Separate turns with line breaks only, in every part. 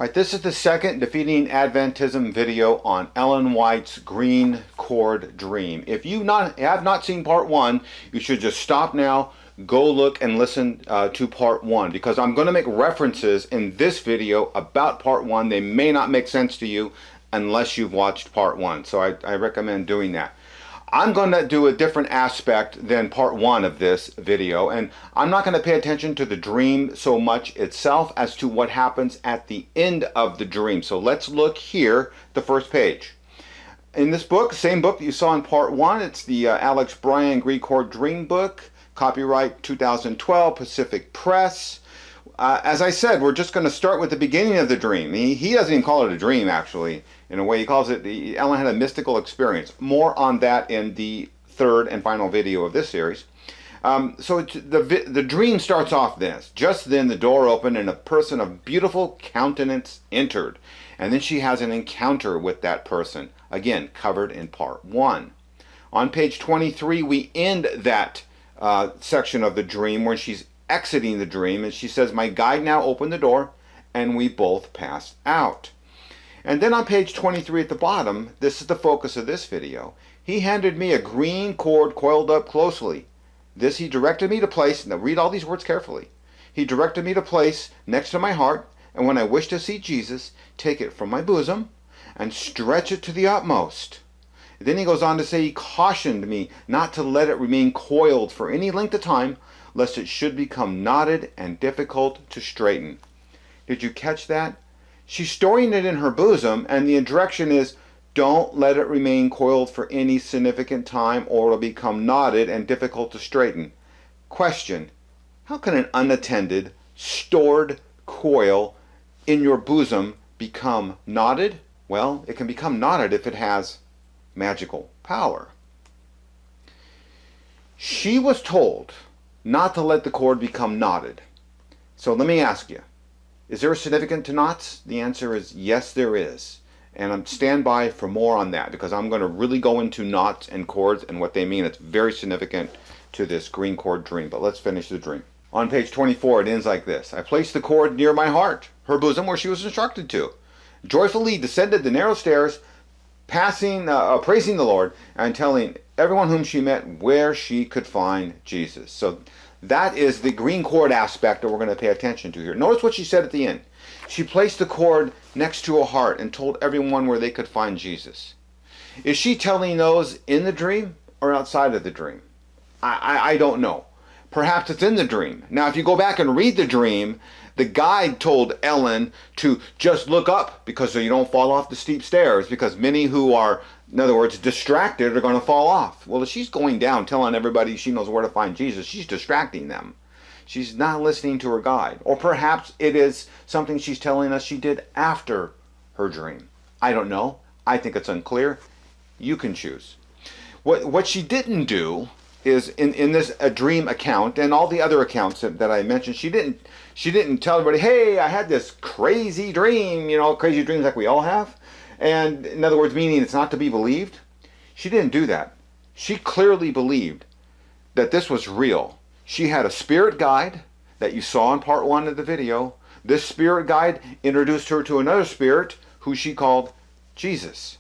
Alright, this is the second Defeating Adventism video on Ellen White's Green Chord Dream. If you have not seen part 1, you should just stop now, go look and listen to part 1, because I'm going to make references in this video about part 1. They may not make sense to you unless you've watched part 1, so I recommend doing that. I'm going to do a different aspect than part 1 of this video, and I'm not going to pay attention to the dream so much itself as to what happens at the end of the dream. So let's look here, the first page. In this book, same book that you saw in part 1, it's the Alex Bryan Green Chord Dream book, copyright 2012, Pacific Press. As I said, we're just going to start with the beginning of the dream. He doesn't even call it a dream, actually. In a way, he calls it, Ellen had a mystical experience. More on that in the third and final video of this series. So the dream starts off this. Just then the door opened and a person of beautiful countenance entered. And then she has an encounter with that person. Again, covered in part 1. On page 23, we end that section of the dream where she's exiting the dream, and she says, "My guide now opened the door, and we both passed out." And then on page 23 at the bottom, this is the focus of this video, "He handed me a green cord coiled up closely. This he directed me to place," now read all these words carefully, "he directed me to place next to my heart, and when I wish to see Jesus, take it from my bosom and stretch it to the utmost." Then he goes on to say he cautioned me not to let it remain coiled for any length of time, lest it should become knotted and difficult to straighten. Did you catch that? She's storing it in her bosom, and the direction is, don't let it remain coiled for any significant time or it'll become knotted and difficult to straighten. Question: how can an unattended, stored coil in your bosom become knotted? Well, it can become knotted if it has magical power. She was told not to let the cord become knotted. So let me ask you, is there a significance to knots? The answer is yes, there is. And I'm stand by for more on that, because I'm going to really go into knots and cords and what they mean. It's very significant to this green cord dream. But let's finish the dream. On page 24, it ends like this. "I placed the cord near my heart, her bosom, where she was instructed to. Joyfully descended the narrow stairs, praising the Lord and telling everyone whom she met where she could find Jesus." So that is the green cord aspect that we're going to pay attention to here. Notice what she said at the end. She placed the cord next to her heart and told everyone where they could find Jesus. Is she telling those in the dream or outside of the dream? I don't know. Perhaps it's in the dream. Now, if you go back and read the dream, the guide told Ellen to just look up because so you don't fall off the steep stairs, because many who are, in other words, distracted are going to fall off. Well, if she's going down telling everybody she knows where to find Jesus, she's distracting them. She's not listening to her guide. Or perhaps it is something she's telling us she did after her dream. I don't know. I think it's unclear. You can choose. What she didn't do is in this dream account and all the other accounts that I mentioned, she didn't tell everybody, "Hey, I had this crazy dream," crazy dreams like we all have. And in other words, meaning it's not to be believed. She didn't do that. She clearly believed that this was real. She had a spirit guide that you saw in part 1 of the video. This spirit guide introduced her to another spirit who she called Jesus.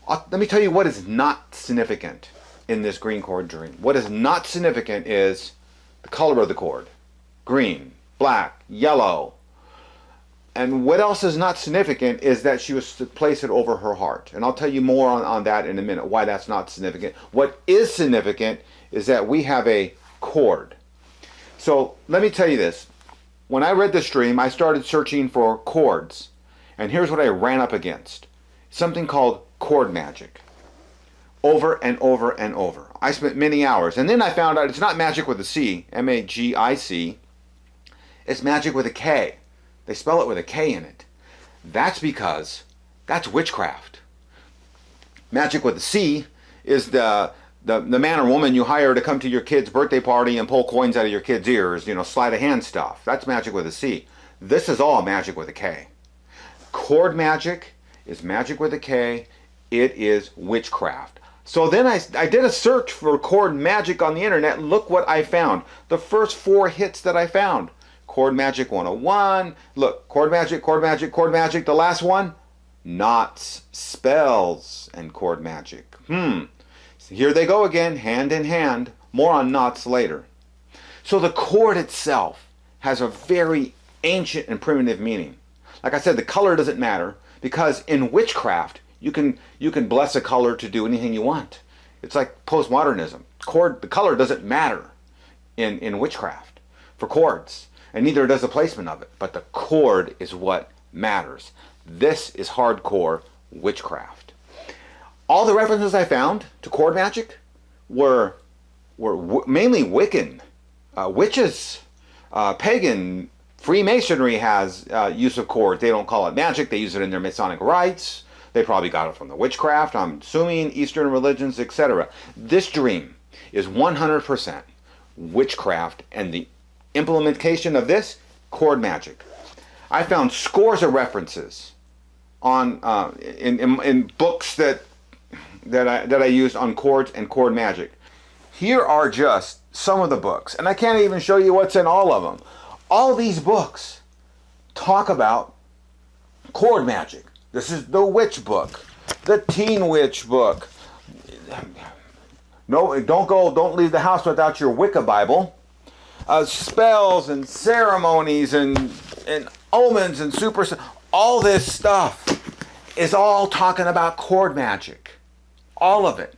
Let me tell you what is not significant in this green cord dream. What is not significant is the color of the cord. Green, black, yellow. And what else is not significant is that she was to place it over her heart. And I'll tell you more on that in a minute, why that's not significant. What is significant is that we have a cord. So let me tell you this. When I read this dream, I started searching for cords. And here's what I ran up against. Something called cord magic. Over and over and over. I spent many hours. And then I found out it's not magic with a C, M-A-G-I-C. It's magic with a K. They spell it with a K in it. That's because that's witchcraft. Magic with a C is the man or woman you hire to come to your kid's birthday party and pull coins out of your kid's ears, sleight of hand stuff. That's magic with a C. This is all magic with a K. Cord magic is magic with a K. It is witchcraft. So then I did a search for cord magic on the internet. Look what I found. The first 4 hits that I found. Chord Magic 101. Look, chord magic, chord magic, chord magic. The last one, knots, spells, and chord magic. So here they go again, hand in hand. More on knots later. So the chord itself has a very ancient and primitive meaning. Like I said, the color doesn't matter because in witchcraft, you can bless a color to do anything you want. It's like postmodernism. The color doesn't matter in witchcraft for chords, and neither does the placement of it. But the chord is what matters. This is hardcore witchcraft. All the references I found to chord magic were mainly Wiccan, witches, pagan. Freemasonry has use of chords. They don't call it magic. They use it in their Masonic rites. They probably got it from the witchcraft, I'm assuming, Eastern religions, etc. This dream is 100% witchcraft, and the implementation of this, chord magic. I found scores of references on in books that I used on chords and chord magic. Here are just some of the books, and I can't even show you what's in all of them. All these books talk about chord magic. This is the witch book, the teen witch book. No, don't leave the house without your Wicca Bible. Spells and ceremonies and omens and all this stuff is all talking about chord magic. All of it.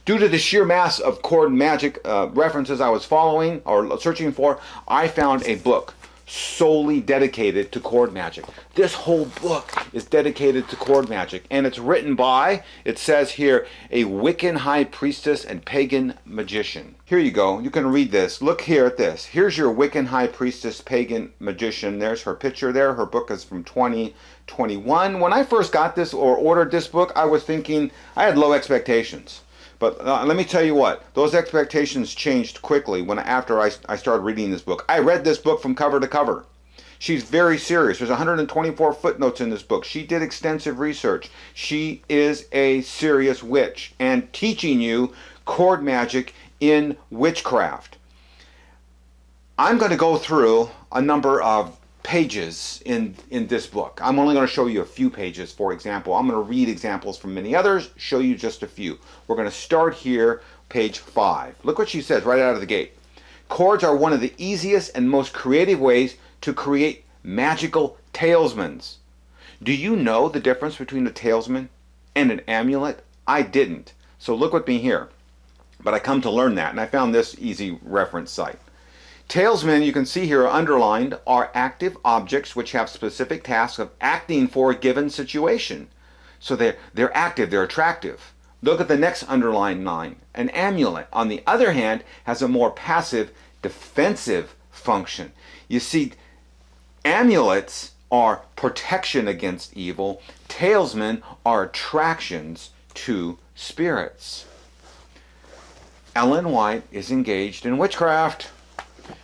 Due to the sheer mass of chord magic references I was following or searching for, I found a book solely dedicated to chord magic. This whole book is dedicated to chord magic, and it's written by, it says here, a Wiccan high priestess and pagan magician. Here you go. You can read this. Look here at this. Here's your Wiccan high priestess, pagan magician. There's her picture there. Her book is from 2021. When I first got this or ordered this book, I was thinking, I had low expectations. But let me tell you what, those expectations changed quickly after I started reading this book. I read this book from cover to cover. She's very serious. There's 124 footnotes in this book. She did extensive research. She is a serious witch and teaching you chord magic in witchcraft. I'm going to go through a number of pages in this book. I'm only going to show you a few pages, for example. I'm going to read examples from many others, show you just a few. We're going to start here, page 5. Look what she says right out of the gate. Chords are one of the easiest and most creative ways to create magical talismans. Do you know the difference between a talisman and an amulet? I didn't. So look with me here. But I come to learn that, and I found this easy reference site. Talismen, you can see here underlined, are active objects which have specific tasks of acting for a given situation. So they're active, they're attractive. Look at the next underlined line. An amulet, on the other hand, has a more passive, defensive function. You see, amulets are protection against evil. Talismen are attractions to spirits. Ellen White is engaged in witchcraft.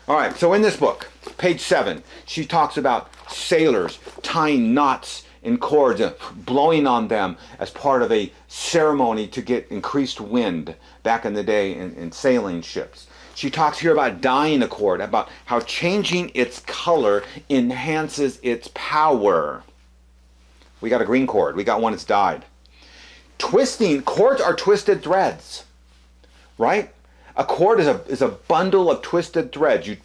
All right, so in this book, page 7, she talks about sailors tying knots in cords and blowing on them as part of a ceremony to get increased wind back in the day in sailing ships. She talks here about dyeing a cord, about how changing its color enhances its power. We got a green cord. We got one that's dyed. Twisting, cords are twisted threads, right? A cord is a bundle of twisted threads. You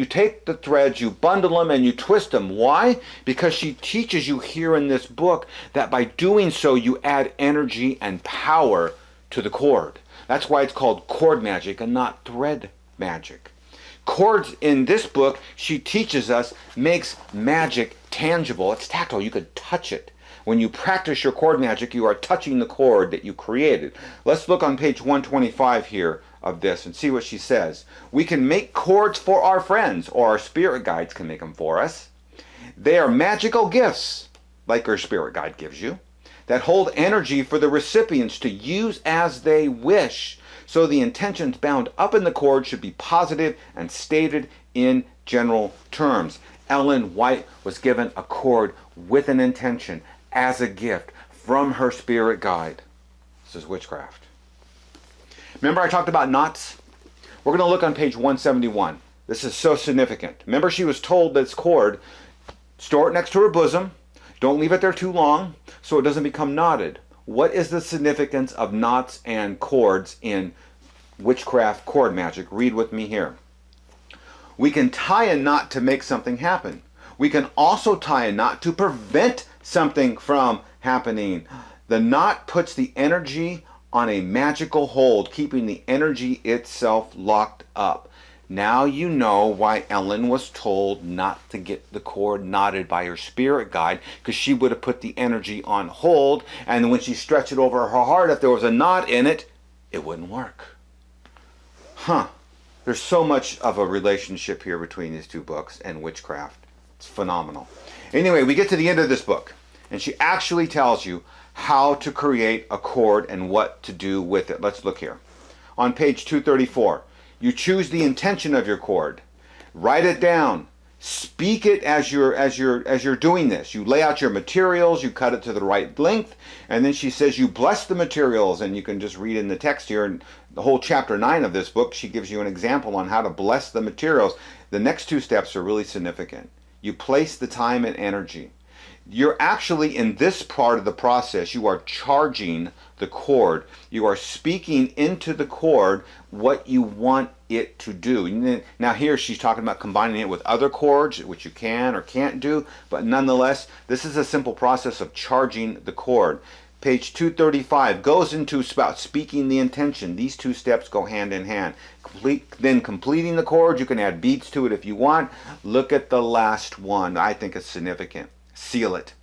take the threads, you bundle them, and you twist them. Why? Because she teaches you here in this book that by doing so, you add energy and power to the cord. That's why it's called chord magic and not thread magic. Chords in this book, she teaches us, makes magic tangible. It's tactile. You could touch it. When you practice your chord magic, you are touching the chord that you created. Let's look on page 125 here of this and see what she says. We can make chords for our friends, or our spirit guides can make them for us. They are magical gifts, like your spirit guide gives you, that hold energy for the recipients to use as they wish. So the intentions bound up in the chord should be positive and stated in general terms. Ellen White was given a chord with an intention as a gift from her spirit guide. This is witchcraft. Remember I talked about knots? We're going to look on page 171. This is so significant. Remember, she was told this cord, store it next to her bosom. Don't leave it there too long so it doesn't become knotted. What is the significance of knots and cords in witchcraft cord magic? Read with me here. We can tie a knot to make something happen. We can also tie a knot to prevent something from happening. The knot puts the energy on a magical hold, keeping the energy itself locked up. Now you know why Ellen was told not to get the cord knotted by her spirit guide, because she would have put the energy on hold, and when she stretched it over her heart, if there was a knot in it, it wouldn't work. There's so much of a relationship here between these two books and witchcraft. It's phenomenal. Anyway, we get to the end of this book, and she actually tells you how to create a cord and what to do with it. Let's look here. On page 234, you choose the intention of your cord. Write it down. Speak it as you're doing this. You lay out your materials, you cut it to the right length, and then she says you bless the materials, and you can just read in the text here, and the whole chapter 9 of this book, she gives you an example on how to bless the materials. The next two steps are really significant. You place the time and energy. You're actually, in this part of the process, you are charging the cord. You are speaking into the cord what you want it to do. Now here she's talking about combining it with other cords, which you can or can't do, but nonetheless, this is a simple process of charging the cord. Page 235 goes into about speaking the intention. These two steps go hand in hand. Then completing the cord, you can add beads to it if you want. Look at the last one. I think it's significant. Seal it.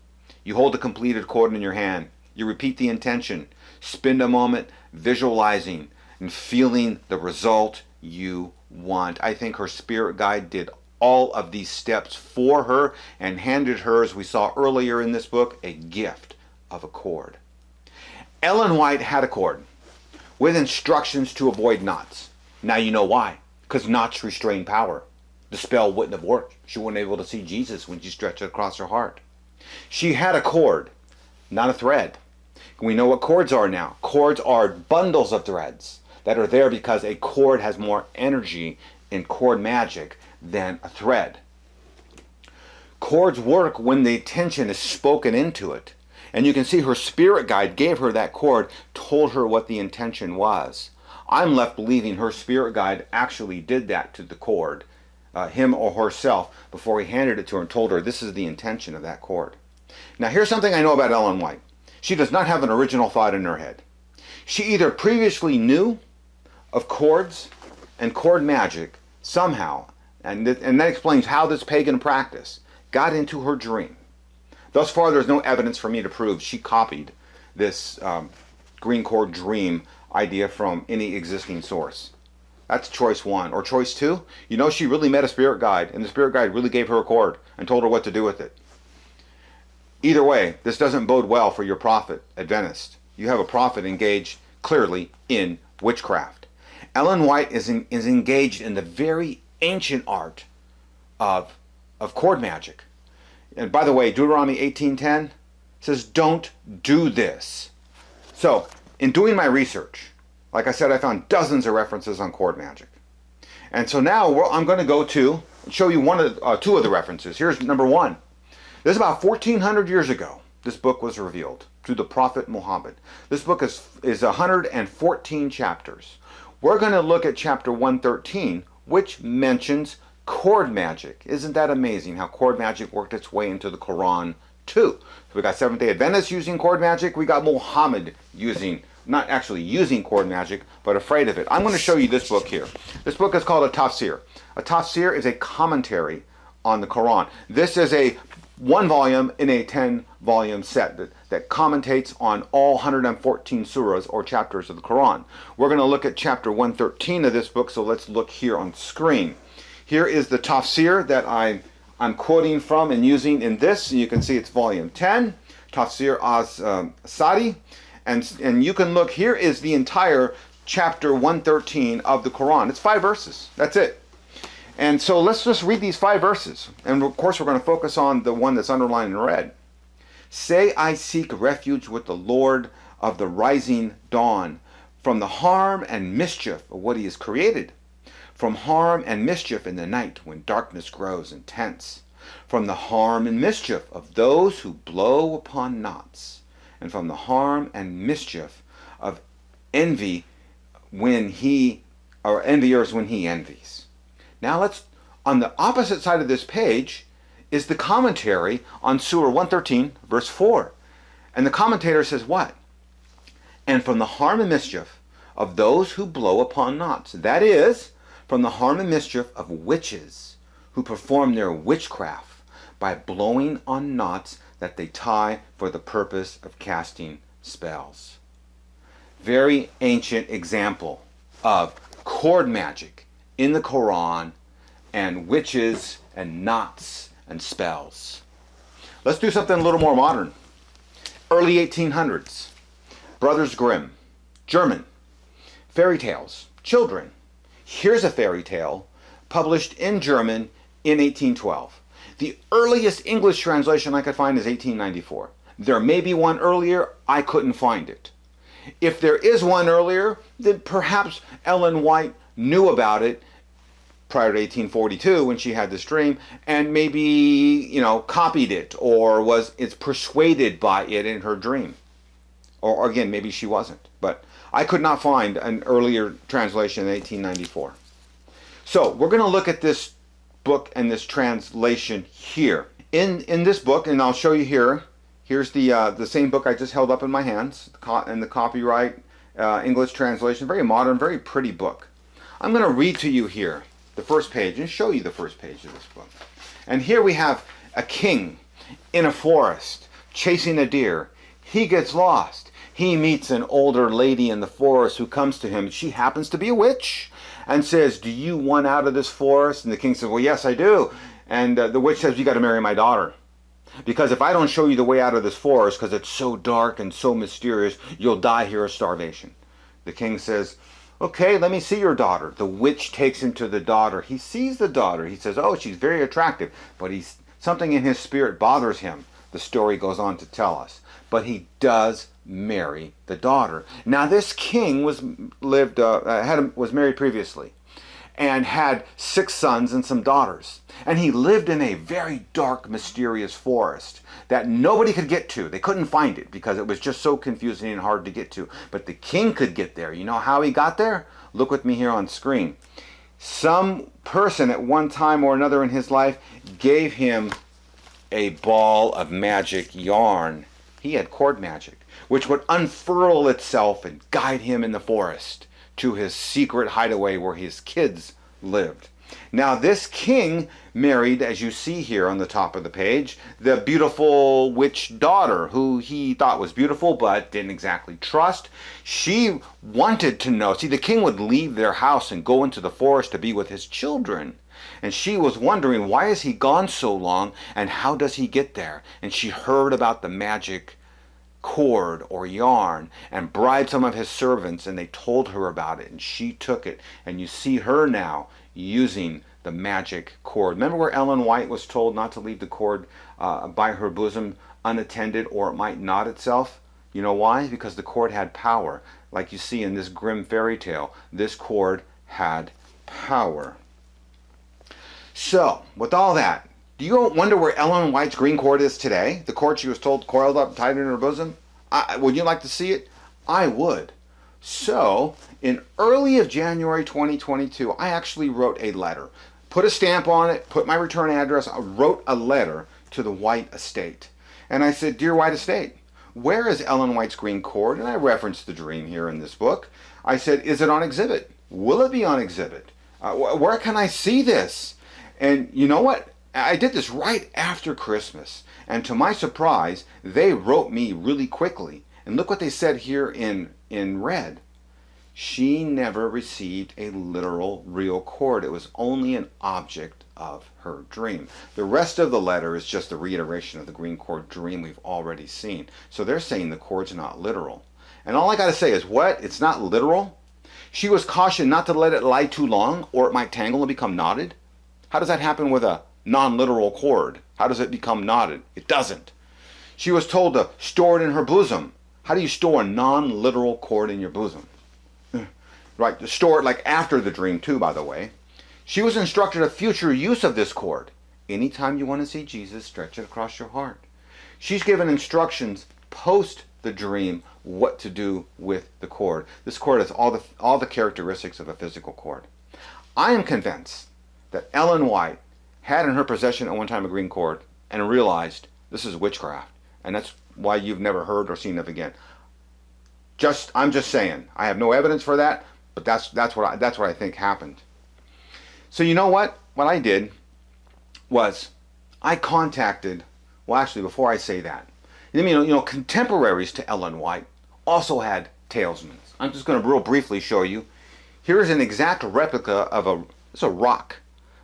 You hold the completed cord in your hand. You repeat the intention. Spend a moment visualizing and feeling the result you want. I think her spirit guide did all of these steps for her and handed her, as we saw earlier in this book, a gift of a cord. Ellen White had a cord with instructions to avoid knots. Now you know why. Because knots restrain power. The spell wouldn't have worked. She wouldn't have been able to see Jesus when she stretched it across her heart. She had a cord, not a thread. We know what cords are now. Cords are bundles of threads that are there because a cord has more energy in cord magic than a thread. Cords work when the intention is spoken into it. And you can see her spirit guide gave her that cord, told her what the intention was. I'm left believing her spirit guide actually did that to the cord, him or herself, before he handed it to her and told her this is the intention of that cord. Now here's something I know about Ellen White. She does not have an original thought in her head. She either previously knew of cords and cord magic somehow, and that explains how this pagan practice got into her dream. Thus far, there's no evidence for me to prove she copied this green cord dream idea from any existing source. That's choice one. Or choice two, you know, she really met a spirit guide, and the spirit guide really gave her a cord and told her what to do with it. Either way, this doesn't bode well for your prophet, Adventist. You have a prophet engaged clearly in witchcraft. Ellen White is engaged in the very ancient art of cord magic. And by the way, Deuteronomy 18:10 says, don't do this. So, in doing my research, like I said, I found dozens of references on cord magic. And so now I'm going to go to and show you two of the references. Here's number one. This is about 1400 years ago. This book was revealed to the prophet Muhammad. This book is 114 chapters. We're going to look at chapter 113, which mentions cord magic. Isn't that amazing how cord magic worked its way into the Quran too? So we got Seventh-day Adventists using cord magic. We got Muhammad not actually using cord magic, but afraid of it. I'm going to show you this book here. This book is called a tafsir. A tafsir is a commentary on the Quran. This is a 1 volume in a 10-volume set that commentates on all 114 surahs or chapters of the Quran. We're going to look at chapter 113 of this book, so let's look here on screen. Here is the tafsir that I'm quoting from and using in this. You can see it's volume 10, Tafsir as-Sadi. And you can look, here is the entire chapter 113 of the Quran. It's 5 verses. That's it. And so let's just read these 5 verses. And of course, we're going to focus on the one that's underlined in red. Say, I seek refuge with the Lord of the rising dawn from the harm and mischief of what he has created, from harm and mischief in the night when darkness grows intense, from the harm and mischief of those who blow upon knots, and from the harm and mischief of envy when he, or enviers when he envies. Now let's, on the opposite side of this page is the commentary on Surah 113, verse 4. And the commentator says what? And from the harm and mischief of those who blow upon knots. That is, from the harm and mischief of witches who perform their witchcraft by blowing on knots that they tie for the purpose of casting spells. Very ancient example of cord magic in the Quran and witches and knots and spells. Let's do something a little more modern. Early 1800s. Brothers Grimm. German. Fairy tales. Children. Here's a fairy tale published in German in 1812. The earliest English translation I could find is 1894. There may be one earlier. I couldn't find it. If there is one earlier, then perhaps Ellen White knew about it prior to 1842 when she had this dream, and maybe, copied it or was persuaded by it in her dream. Or again, maybe she wasn't. But I could not find an earlier translation in 1894. So we're going to look at this book and this translation here. In this book, and I'll show you here, here's the same book I just held up in my hands, and the copyright English translation. Very modern, very pretty book. I'm going to read to you here the first page and show you the first page of this book. And here we have a king in a forest chasing a deer. He gets lost. He meets an older lady in the forest who comes to him. She happens to be a witch and says, "Do you want out of this forest?" And the king says, "Well, yes, I do." And the witch says, "You got to marry my daughter. Because if I don't show you the way out of this forest, because it's so dark and so mysterious, you'll die here of starvation." The king says, "Okay, let me see your daughter." The witch takes him to the daughter. He sees the daughter. He says, "Oh, she's very attractive." But something in his spirit bothers him. The story goes on to tell us. But he does marry the daughter. Now this king was married previously and had 6 sons and some daughters. And he lived in a very dark, mysterious forest that nobody could get to. They couldn't find it because it was just so confusing and hard to get to. But the king could get there. You know how he got there? Look with me here on screen. Some person at one time or another in his life gave him a ball of magic yarn. He had cord magic, which would unfurl itself and guide him in the forest to his secret hideaway where his kids lived. Now this king married, as you see here on the top of the page, the beautiful witch daughter who he thought was beautiful but didn't exactly trust. She wanted to know. See, the king would leave their house and go into the forest to be with his children. And she was wondering, why is he gone so long and how does he get there? And she heard about the magic cord or yarn and bribed some of his servants, and they told her about it and she took it. And you see her now using the magic cord. Remember where Ellen White was told not to leave the cord by her bosom unattended or it might knot itself? You know why? Because the cord had power. Like you see in this grim fairy tale, this cord had power. So, with all that, do you wonder where Ellen White's green cord is today? The cord she was told coiled up, tied in her bosom? Would you like to see it? I would. So, in early of January 2022, I actually wrote a letter. Put a stamp on it, put my return address. I wrote a letter to the White estate. And I said, "Dear White estate, where is Ellen White's green cord?" And I referenced the dream here in this book. I said, "Is it on exhibit? Will it be on exhibit? Where can I see this?" And you know what? I did this right after Christmas. And to my surprise, they wrote me really quickly. And look what they said here in red. She never received a literal real cord. It was only an object of her dream. The rest of the letter is just a reiteration of the green cord dream we've already seen. So they're saying the cord's not literal. And all I got to say is, what? It's not literal? She was cautioned not to let it lie too long or it might tangle and become knotted. How does that happen with a non-literal cord? How does it become knotted? It doesn't. She was told to store it in her bosom. How do you store a non-literal cord in your bosom? Right, to store it like after the dream too, by the way. She was instructed of future use of this cord. Anytime you want to see Jesus, stretch it across your heart. She's given instructions post the dream what to do with the cord. This cord has all the characteristics of a physical cord. I am convinced that Ellen White had in her possession at one time a green cord and realized this is witchcraft, and that's why you've never heard or seen of it again. I'm just saying. I have no evidence for that, but that's what I think happened. So you know what? What I did was I contacted. Well, actually, before I say that, contemporaries to Ellen White also had talismans. I'm just going to real briefly show you. Here's an exact replica of a rock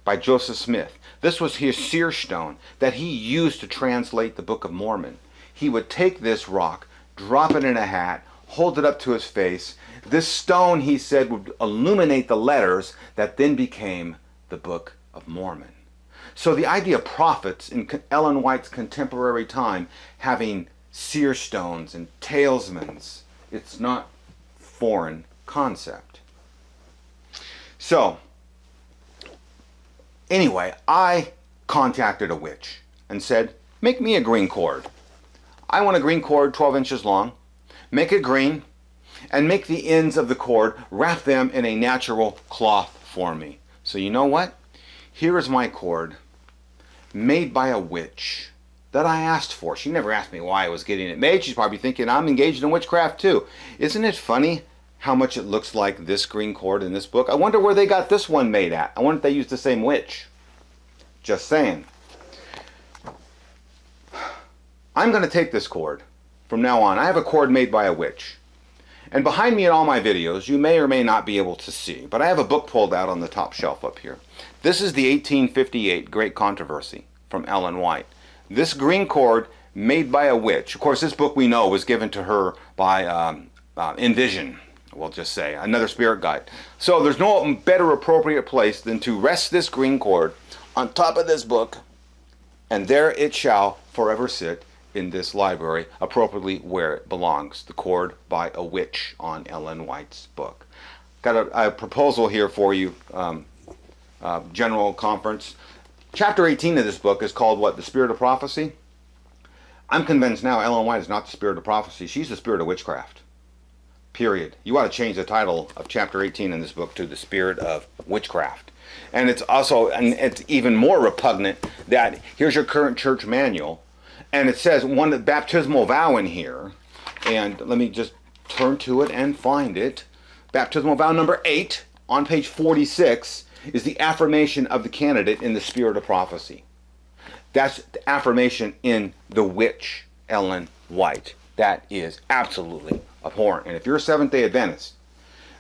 by Joseph Smith. This was his seer stone that he used to translate the Book of Mormon. He would take this rock, drop it in a hat, hold it up to his face. This stone, he said, would illuminate the letters that then became the Book of Mormon. So the idea of prophets in Ellen White's contemporary time having seer stones and talismans, it's not foreign concept. So, anyway, I contacted a witch and said, make me a green cord. I want a green cord 12 inches long. Make it green and make the ends of the cord, wrap them in a natural cloth for me. So you know what? Here is my cord made by a witch that I asked for. She never asked me why I was getting it made. She's probably thinking I'm engaged in witchcraft too. Isn't it funny how much it looks like this green cord in this book? I wonder where they got this one made at. I wonder if they used the same witch. Just saying. I'm going to take this cord from now on. I have a cord made by a witch. And behind me in all my videos, you may or may not be able to see, but I have a book pulled out on the top shelf up here. This is the 1858 Great Controversy from Ellen White. This green cord made by a witch. Of course, this book we know was given to her by Envision, we'll just say, another spirit guide. So there's no better appropriate place than to rest this green cord on top of this book, and there it shall forever sit in this library, appropriately where it belongs. The cord by a witch on Ellen White's book. Got a proposal here for you, General Conference. Chapter 18 of this book is called what? The Spirit of Prophecy? I'm convinced now Ellen White is not the Spirit of Prophecy. She's the Spirit of Witchcraft. Period. You ought to change the title of Chapter 18 in this book to The Spirit of Witchcraft. And it's also, and it's even more repugnant that here's your current church manual, and it says one baptismal vow in here, and let me just turn to it and find it. Baptismal vow number 8 on page 46 is the affirmation of the candidate in the spirit of prophecy. That's the affirmation in the witch Ellen White. That is absolutely abhorrent. And if you're a Seventh-day Adventist,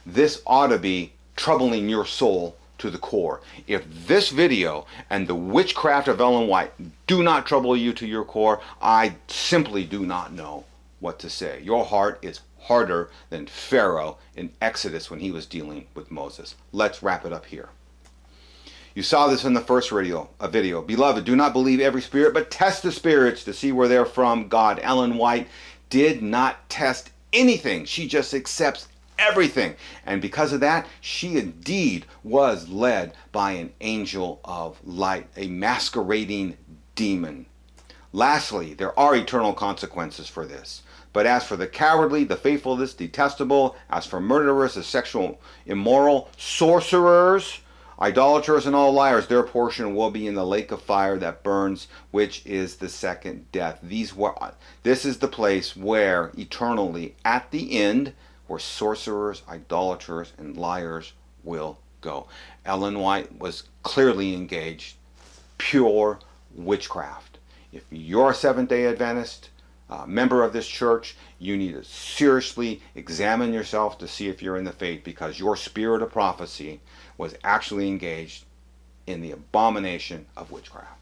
this ought to be troubling your soul to the core. If this video and the witchcraft of Ellen White do not trouble you to your core, I simply do not know what to say. Your heart is harder than Pharaoh in Exodus when he was dealing with Moses. Let's wrap it up here. You saw this in the first video. Beloved, do not believe every spirit, but test the spirits to see where they're from God. Ellen White did not test anything. She just accepts everything. And because of that, she indeed was led by an angel of light, a masquerading demon. Lastly, there are eternal consequences for this. But as for the cowardly, the faithless, detestable, as for murderers, the sexual, immoral, sorcerers, idolaters, and all liars, their portion will be in the lake of fire that burns, which is the second death. This is the place where eternally, at the end, where sorcerers, idolaters, and liars will go. Ellen White was clearly engaged, pure witchcraft. If you're a Seventh-day Adventist, member of this church, you need to seriously examine yourself to see if you're in the faith, because your spirit of prophecy was actually engaged in the abomination of witchcraft.